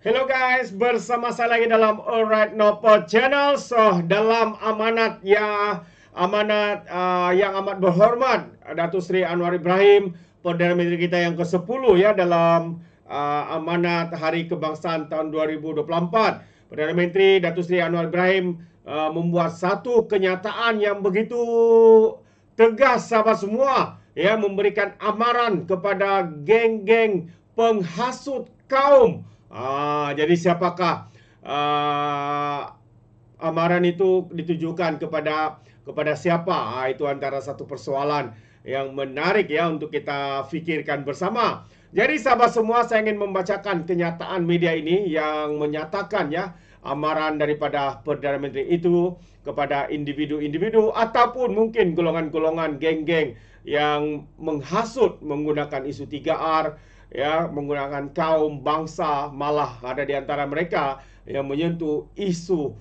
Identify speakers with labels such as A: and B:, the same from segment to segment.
A: Hello guys, bersama saya lagi dalam Alright Nopo Channel. Dalam yang amat berhormat Datuk Seri Anwar Ibrahim, Perdana Menteri kita yang ke-10 ya, dalam amanat Hari Kebangsaan tahun 2024. Perdana Menteri Datuk Seri Anwar Ibrahim membuat satu kenyataan yang begitu tegas sahabat semua, ya, memberikan amaran kepada geng-geng penghasut kaum. Jadi siapakah amaran itu ditujukan kepada siapa? Itu antara satu persoalan yang menarik ya untuk kita fikirkan bersama. Jadi sahabat semua, saya ingin membacakan kenyataan media ini yang menyatakan ya amaran daripada Perdana Menteri itu kepada individu-individu ataupun mungkin golongan-golongan geng-geng yang menghasut menggunakan isu 3R, ya, menggunakan kaum, bangsa, malah ada di antara mereka yang menyentuh isu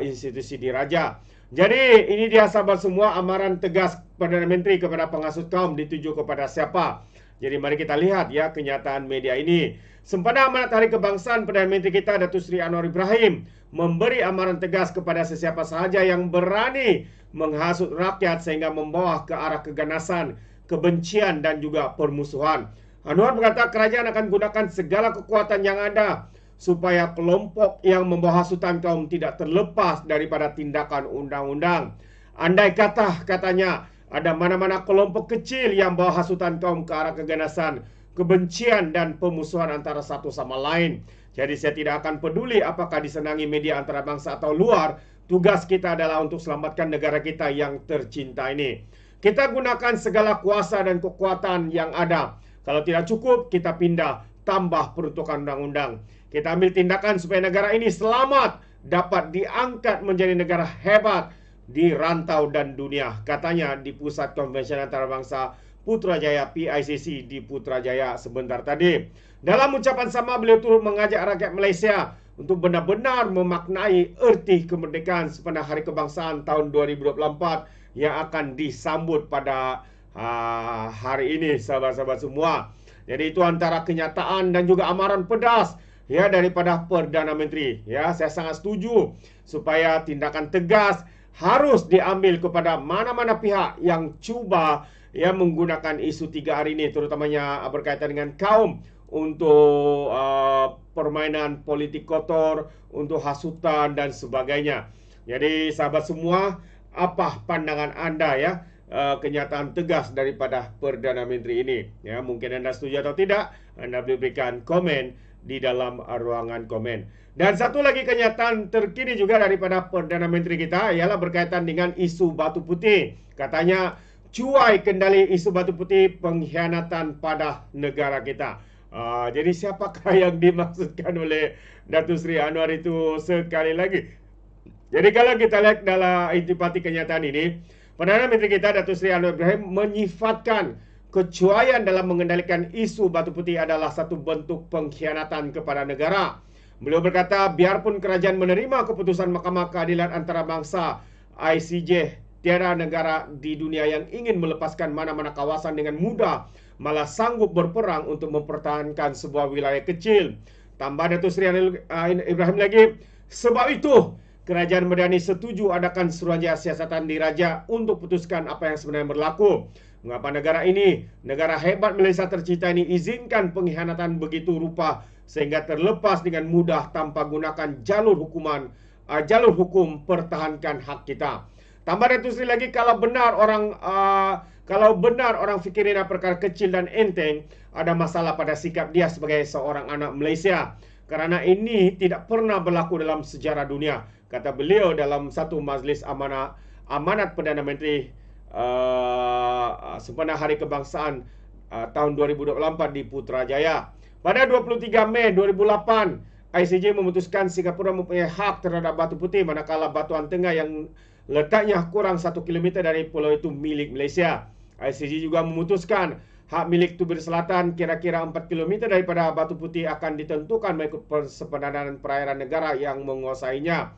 A: institusi diraja. Jadi ini dia sahabat semua, amaran tegas Perdana Menteri kepada penghasut kaum dituju kepada siapa? Jadi mari kita lihat ya kenyataan media ini. Sempena amanat Hari Kebangsaan, Perdana Menteri kita Datuk Seri Anwar Ibrahim memberi amaran tegas kepada sesiapa sahaja yang berani menghasut rakyat sehingga membawa ke arah keganasan, kebencian dan juga permusuhan. Anwar berkata kerajaan akan gunakan segala kekuatan yang ada supaya kelompok yang membawa hasutan kaum tidak terlepas daripada tindakan undang-undang. Andai katanya ada mana-mana kelompok kecil yang bawa hasutan kaum ke arah keganasan, kebencian dan pemusuhan antara satu sama lain. Jadi saya tidak akan peduli apakah disenangi media antarabangsa atau luar. Tugas kita adalah untuk selamatkan negara kita yang tercinta ini. Kita gunakan segala kuasa dan kekuatan yang ada. Kalau tidak cukup, kita pindah, tambah peruntukan undang-undang. Kita ambil tindakan supaya negara ini selamat, dapat diangkat menjadi negara hebat di rantau dan dunia. Katanya di Pusat Konvensi Antarabangsa Putrajaya PICC di Putrajaya sebentar tadi. Dalam ucapan sama, beliau turut mengajak rakyat Malaysia untuk benar-benar memaknai erti kemerdekaan sempena Hari Kebangsaan tahun 2024 yang akan disambut pada hari ini sahabat-sahabat semua. Jadi itu antara kenyataan dan juga amaran pedas ya daripada Perdana Menteri. Ya, saya sangat setuju supaya tindakan tegas harus diambil kepada mana-mana pihak yang cuba ya menggunakan isu 3R ini, terutamanya berkaitan dengan kaum untuk permainan politik kotor, untuk hasutan dan sebagainya. Jadi sahabat semua, apa pandangan Anda ya kenyataan tegas daripada Perdana Menteri ini? Ya, mungkin Anda setuju atau tidak, Anda boleh berikan komen di dalam ruangan komen. Dan satu lagi kenyataan terkini juga daripada Perdana Menteri kita ialah berkaitan dengan isu batu putih. Katanya cuai kendali isu batu putih, pengkhianatan pada negara kita. Jadi siapakah yang dimaksudkan oleh Datuk Seri Anwar itu sekali lagi? Jadi kalau kita lihat dalam intipati kenyataan ini, Perdana Menteri kita Datuk Seri Anwar Ibrahim menyifatkan kecuaian dalam mengendalikan isu batu putih adalah satu bentuk pengkhianatan kepada negara. Beliau berkata, biarpun kerajaan menerima keputusan Mahkamah Keadilan Antarabangsa ICJ, tiada negara di dunia yang ingin melepaskan mana-mana kawasan dengan mudah, malah sanggup berperang untuk mempertahankan sebuah wilayah kecil. Tambah Datuk Seri Ibrahim lagi, sebab itu kerajaan Medani setuju adakan Suruhanjaya Siasatan Diraja untuk putuskan apa yang sebenarnya berlaku. Mengapa negara ini, negara hebat Malaysia tercinta ini, izinkan pengkhianatan begitu rupa sehingga terlepas dengan mudah tanpa gunakan jalur hukum pertahankan hak kita. Tambah Datuk Seri lagi, kalau benar orang fikir ini perkara kecil dan enteng, ada masalah pada sikap dia sebagai seorang anak Malaysia. Karena ini tidak pernah berlaku dalam sejarah dunia, kata beliau dalam satu majlis amanat Perdana Menteri sempena Hari Kebangsaan tahun 2024 di Putrajaya. Pada 23 Mei 2008, ICJ memutuskan Singapura mempunyai hak terhadap batu putih, manakala Batuan Tengah yang letaknya kurang 1 km dari pulau itu milik Malaysia. ICJ juga memutuskan hak milik Tubir Selatan kira-kira 4 km daripada batu putih akan ditentukan mengikut persepadan perairan negara yang menguasainya.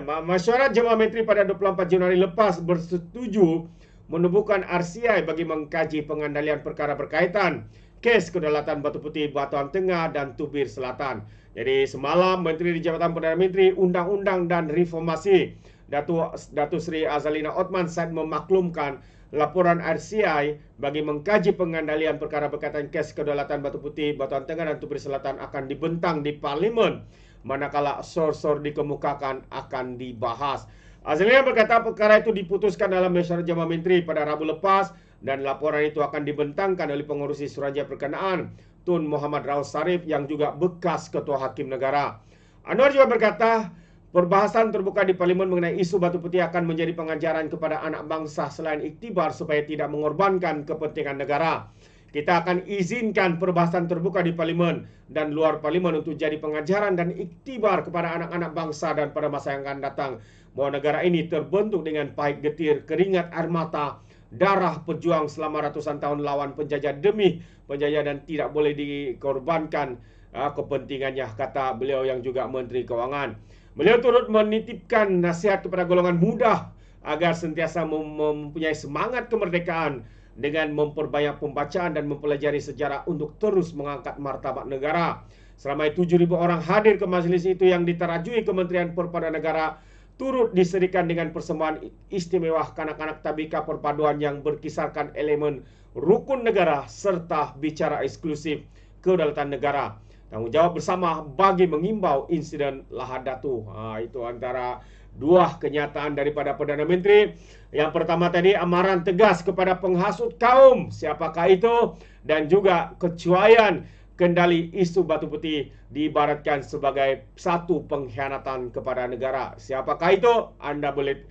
A: Mesyuarat Jemaah Menteri pada 24 Januari lepas bersetuju menubuhkan RCI bagi mengkaji pengandalian perkara berkaitan. kes kedaulatan Batu Putih, Batuan Tengah dan Tubir Selatan. Jadi semalam Menteri di Jabatan Perdana Menteri Undang-Undang dan Reformasi Datuk Seri Azalina Othman Said memaklumkan laporan RCI bagi mengkaji pengandalian perkara berkaitan kes kedaulatan Batu Putih, Batuan Tengah dan Tubir Selatan akan dibentang di Parlimen manakala sor-sor dikemukakan akan dibahas. Azalina berkata perkara itu diputuskan dalam mesyuarat Jabatan Menteri pada Rabu lepas dan laporan itu akan dibentangkan oleh pengurusi Suruhanjaya Perkenaan Tun Muhammad Raus Sarif yang juga bekas Ketua Hakim Negara. Anwar juga berkata perbahasan terbuka di Parlimen mengenai isu Batu Putih akan menjadi pengajaran kepada anak bangsa selain iktibar supaya tidak mengorbankan kepentingan negara. Kita akan izinkan perbahasan terbuka di Parlimen dan luar Parlimen untuk jadi pengajaran dan iktibar kepada anak-anak bangsa dan pada masa yang akan datang bahwa negara ini terbentuk dengan pahit getir, keringat air mata, darah pejuang selama ratusan tahun lawan penjajah demi penjajah dan tidak boleh dikorbankan kepentingannya, kata beliau yang juga Menteri Kewangan. Beliau turut menitipkan nasihat kepada golongan muda agar sentiasa mempunyai semangat kemerdekaan dengan memperbanyak pembacaan dan mempelajari sejarah untuk terus mengangkat martabat negara. Seramai 7.000 orang hadir ke majlis itu yang diterajui Kementerian Perpaduan Negara turut diserikan dengan persembahan istimewa kanak-kanak tabika perpaduan yang berkisarkan elemen rukun negara serta bicara eksklusif kedaulatan negara. Tanggungjawab bersama bagi mengimbau insiden Lahad Datu. Itu antara dua kenyataan daripada Perdana Menteri. Yang pertama tadi amaran tegas kepada penghasut kaum, siapakah itu, dan juga kecuaian kendali isu Batu Putih diibaratkan sebagai satu pengkhianatan kepada negara. Siapakah itu? Anda boleh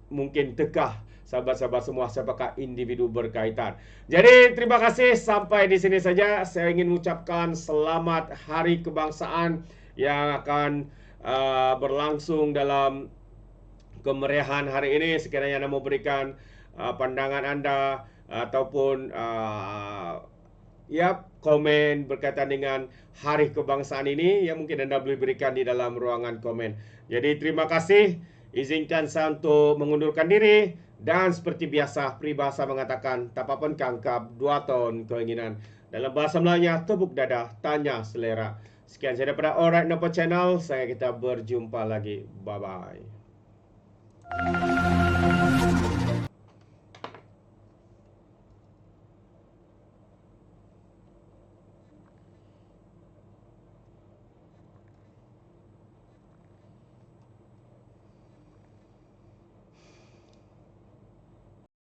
A: mungkin tekah sahabat-sahabat semua siapakah individu berkaitan. Jadi terima kasih, sampai di sini saja. Saya ingin mengucapkan selamat Hari Kebangsaan yang akan berlangsung dalam kemeriahan hari ini. Sekiranya Anda mau berikan pandangan Anda ataupun komen berkaitan dengan Hari Kebangsaan ini, yang mungkin Anda boleh berikan di dalam ruangan komen. Jadi terima kasih. Izinkan saya untuk mengundurkan diri. Dan seperti biasa, peribahasa mengatakan tak apa-apa kangkap 2 tahun keinginan. Dalam bahasa Melayunya, tepuk dada, tanya selera. Sekian saya daripada Alright Nampak Channel. Kita berjumpa lagi. Bye-bye.